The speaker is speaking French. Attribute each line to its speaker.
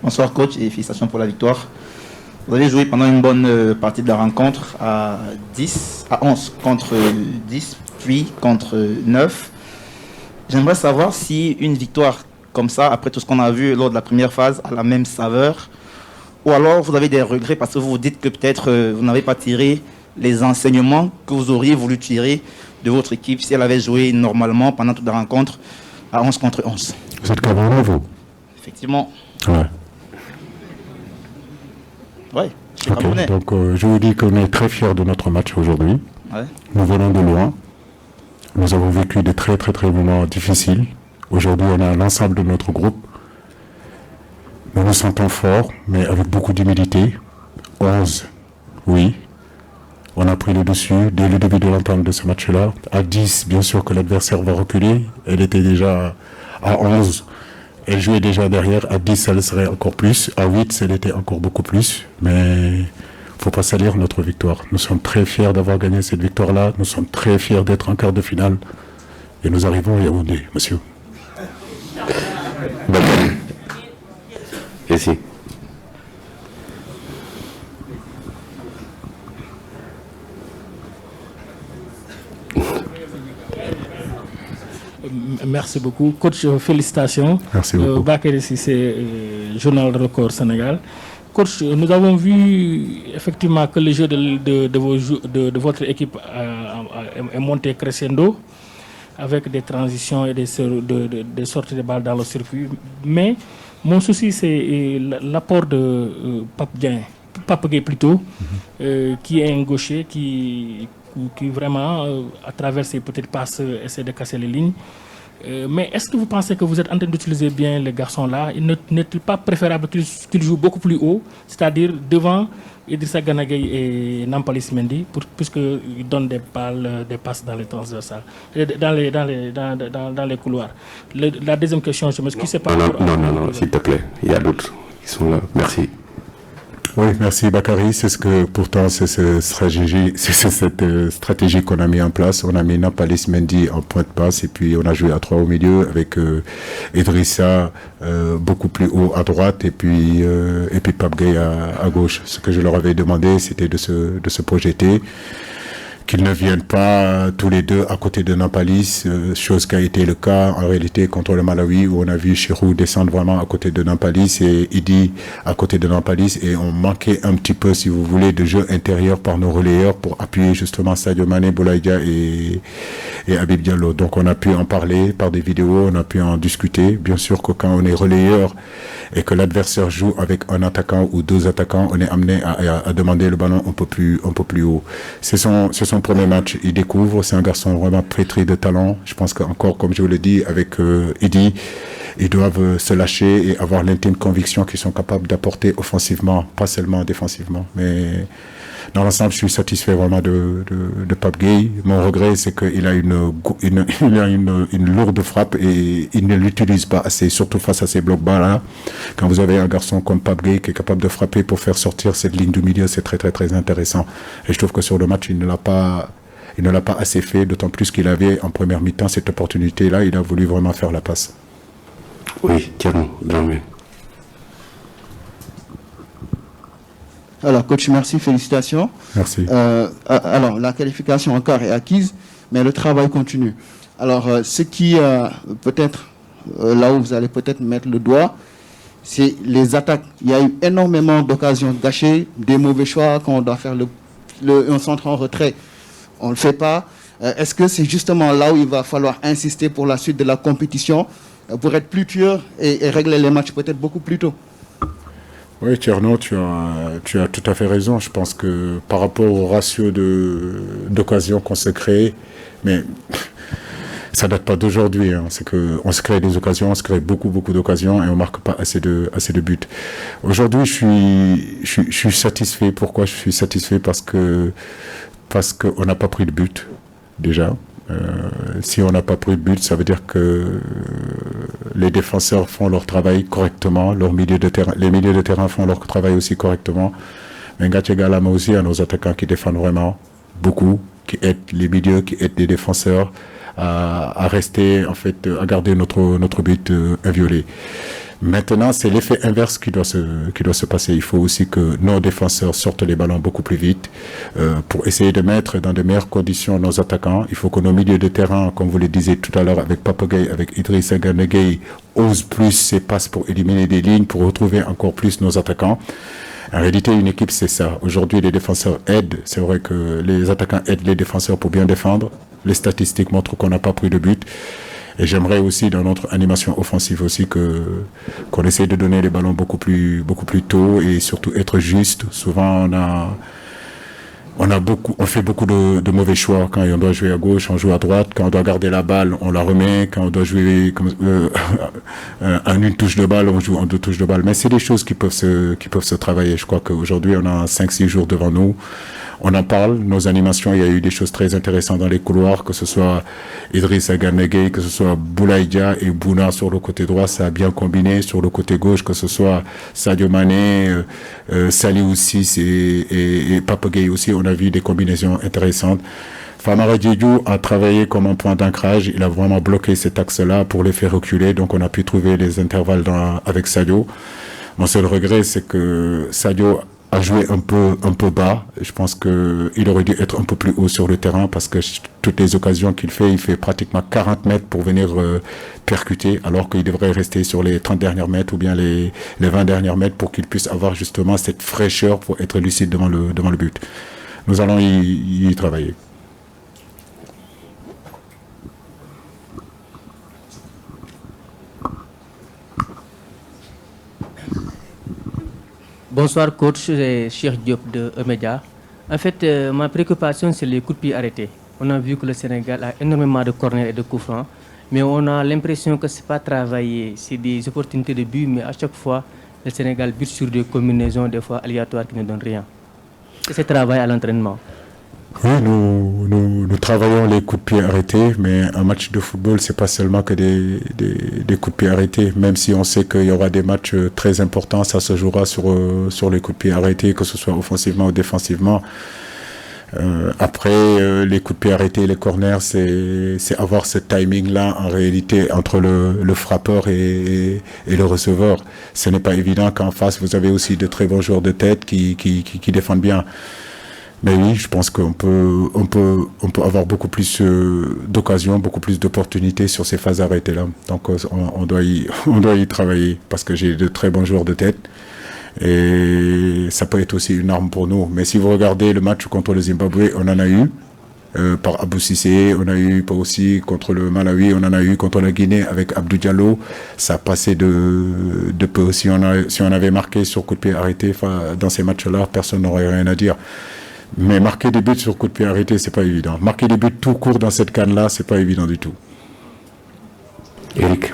Speaker 1: Bonsoir coach et félicitations pour la victoire. Vous avez joué pendant une bonne partie de la rencontre à 11 contre 10, puis contre 9. J'aimerais savoir si une victoire comme ça, après tout ce qu'on a vu lors de la première phase, a la même saveur, ou alors vous avez des regrets parce que vous vous dites que peut-être vous n'avez pas tiré les enseignements que vous auriez voulu tirer de votre équipe si elle avait joué normalement pendant toute la rencontre à 11 contre 11.
Speaker 2: Vous êtes Camerounais, vous?
Speaker 1: Effectivement.
Speaker 2: Ouais.
Speaker 1: Ouais, je suis
Speaker 2: Okay.
Speaker 1: Camerounais.
Speaker 2: Donc, je vous dis qu'on est très fiers de notre match aujourd'hui.
Speaker 1: Ouais.
Speaker 2: Nous venons de loin. Nous avons vécu de très moments difficiles. Aujourd'hui, on a l'ensemble de notre groupe. Nous nous sentons forts, mais avec beaucoup d'humilité. 11, oui. On a pris le dessus dès le début de l'entame de ce match-là. À 10, bien sûr que l'adversaire va reculer. Elle était déjà à 11. Elle jouait déjà derrière. À 10, elle serait encore plus. À 8, elle était encore beaucoup plus. Mais il ne faut pas salir notre victoire. Nous sommes très fiers d'avoir gagné cette victoire-là. Nous sommes très fiers d'être en quart de finale. Et nous arrivons à Yaoundé, monsieur.
Speaker 3: Ici.
Speaker 4: Merci beaucoup. Coach, félicitations.
Speaker 2: Merci beaucoup.
Speaker 4: Bakary Cissé, Journal Record Sénégal. Coach, nous avons vu effectivement que le jeu de votre équipe est monté crescendo avec des transitions et des sorties de balles dans le circuit. Mais mon souci, c'est l'apport de Pape Gueye plutôt, qui est un gaucher qui vraiment, à travers ses petites passes, essaie de casser les lignes. Mais est-ce que vous pensez que vous êtes en train d'utiliser bien les garçons-là? N'est-il pas préférable qu'ils jouent beaucoup plus haut, c'est-à-dire devant Idrissa Gana Gueye et Nampalys Mendy, puisqu'ils donnent des passes dans les transversales, dans les couloirs? La deuxième question, je m'excuse, c'est pas...
Speaker 3: Non, s'il te plaît, il y a d'autres qui sont là. Merci.
Speaker 2: Oui, merci Bakary. C'est ce que pourtant c'est cette stratégie qu'on a mis en place. On a mis Nampalys Mendy en point de passe et puis on a joué à 3 au milieu avec Idrissa beaucoup plus haut à droite et puis Pape Gueye à gauche. Ce que je leur avais demandé, c'était de se projeter, qu'ils ne viennent pas tous les deux à côté de Nampalys, chose qui a été le cas en réalité contre le Malawi où on a vu Chirou descendre vraiment à côté de Nampalys et Idi à côté de Nampalys et on manquait un petit peu, si vous voulez, de jeu intérieur par nos relayeurs pour appuyer justement Sadio Mané, Boulaye Dia et Habib Diallo. Donc on a pu en parler par des vidéos, on a pu en discuter. Bien sûr que quand on est relayeur et que l'adversaire joue avec un attaquant ou 2 attaquants, on est amené à demander le ballon un peu plus haut. C'est son premier match, il découvre, c'est un garçon vraiment pétri de talent. Je pense qu'encore, comme je vous l'ai dit, avec Idi, ils doivent se lâcher et avoir l'intime conviction qu'ils sont capables d'apporter offensivement, pas seulement défensivement. Mais dans l'ensemble, je suis satisfait vraiment de Pape Gueye. Mon regret, c'est qu'il a une lourde frappe et il ne l'utilise pas assez, surtout face à ces blocs bas-là. Quand vous avez un garçon comme Pape Gueye qui est capable de frapper pour faire sortir cette ligne du milieu, c'est très intéressant. Et je trouve que sur le match, il ne l'a pas assez fait, d'autant plus qu'il avait en première mi-temps cette opportunité-là. Il a voulu vraiment faire la passe.
Speaker 3: Oui, Thierno, Dramé.
Speaker 5: Alors, coach, merci, félicitations.
Speaker 2: Merci.
Speaker 5: Alors, la qualification encore est acquise, mais le travail continue. Alors, ce qui, peut-être, là où vous allez peut-être mettre le doigt, c'est les attaques. Il y a eu énormément d'occasions gâchées, des mauvais choix quand on doit faire un centre en retrait. On ne le fait pas. Est-ce que c'est justement là où il va falloir insister pour la suite de la compétition, pour être plus tueur et régler les matchs peut-être beaucoup plus tôt?
Speaker 2: Oui, Thierno, tu as tout à fait raison. Je pense que par rapport au ratio d'occasions qu'on se crée, mais ça date pas d'aujourd'hui. Hein. C'est que on se crée des occasions, on se crée beaucoup d'occasions et on marque pas assez de buts. Aujourd'hui, je suis satisfait. Pourquoi je suis satisfait? Parce que on n'a pas pris de but déjà. Si on n'a pas pris de but, ça veut dire que les défenseurs font leur travail correctement, les milieux de terrain font leur travail aussi correctement. Mais Ngatchegalama aussi à nos attaquants qui défendent vraiment beaucoup, qui aident les milieux, qui aident les défenseurs à rester, en fait, à garder notre but inviolé. Maintenant, c'est l'effet inverse qui doit se passer. Il faut aussi que nos défenseurs sortent les ballons beaucoup plus vite pour essayer de mettre dans de meilleures conditions nos attaquants. Il faut que nos milieux de terrain, comme vous le disiez tout à l'heure avec Papa Gueye, avec Idrissa Gana Gueye, osent plus ces passes pour éliminer des lignes, pour retrouver encore plus nos attaquants. En réalité, une équipe, c'est ça. Aujourd'hui, les défenseurs aident. C'est vrai que les attaquants aident les défenseurs pour bien défendre. Les statistiques montrent qu'on n'a pas pris de but. Et j'aimerais aussi, dans notre animation offensive aussi, qu'on essaie de donner les ballons beaucoup plus tôt et surtout être juste. Souvent, on fait beaucoup de mauvais choix. Quand on doit jouer à gauche, on joue à droite. Quand on doit garder la balle, on la remet. Quand on doit jouer en une touche de balle, on joue en deux touches de balle. Mais c'est des choses qui peuvent se travailler. Je crois qu'aujourd'hui, on a 5-6 jours devant nous. On en parle, nos animations, il y a eu des choses très intéressantes dans les couloirs, que ce soit Idrissa Gana Gueye, que ce soit Boulaïdia et Bouna sur le côté droit, ça a bien combiné. Sur le côté gauche, que ce soit Sadio Mané, Salih Ciss et Papa Gueye aussi, on a vu des combinaisons intéressantes. Famara Diédhiou a travaillé comme un point d'ancrage, il a vraiment bloqué cet axe-là pour les faire reculer, donc on a pu trouver les intervalles avec Sadio. Mon seul regret, c'est que Sadio a joué un peu bas. Je pense qu'il aurait dû être un peu plus haut sur le terrain parce que toutes les occasions qu'il fait, il fait pratiquement 40 mètres pour venir percuter, alors qu'il devrait rester sur les 30 dernières mètres ou bien les 20 dernières mètres pour qu'il puisse avoir justement cette fraîcheur pour être lucide devant le but. Nous allons y travailler.
Speaker 6: Bonsoir coach, c'est Cheikh Diop de E-Media. En fait, ma préoccupation c'est les coups de pied arrêtés. On a vu que le Sénégal a énormément de corners et de coups francs, mais on a l'impression que c'est pas travaillé, c'est des opportunités de but, mais à chaque fois, le Sénégal bute sur des combinaisons des fois aléatoires qui ne donnent rien. Et c'est travail à l'entraînement.
Speaker 2: Oui, nous travaillons les coups de pied arrêtés, mais un match de football, c'est pas seulement que des coups de pied arrêtés. Même si on sait qu'il y aura des matchs très importants, ça se jouera sur les coups de pied arrêtés, que ce soit offensivement ou défensivement. Après, les coups de pied arrêtés, les corners, c'est avoir ce timing-là en réalité entre le frappeur et le receveur. Ce n'est pas évident qu'en face, vous avez aussi de très bons joueurs de tête qui défendent bien. Mais oui, je pense qu'on peut avoir beaucoup plus d'occasions, beaucoup plus d'opportunités sur ces phases arrêtées-là. Donc on doit y travailler parce que j'ai de très bons joueurs de tête et ça peut être aussi une arme pour nous. Mais si vous regardez le match contre le Zimbabwe, on en a eu par Abou Cissé, on a eu aussi contre le Malawi, on en a eu contre la Guinée avec Abdou Diallo. Ça passait de peu. Si on avait marqué sur coup de pied arrêté dans ces matchs-là, personne n'aurait rien à dire. Mais marquer des buts sur coup de pied arrêté, c'est pas évident. Marquer des buts tout court dans cette canne-là, c'est pas évident du tout.
Speaker 3: Eric.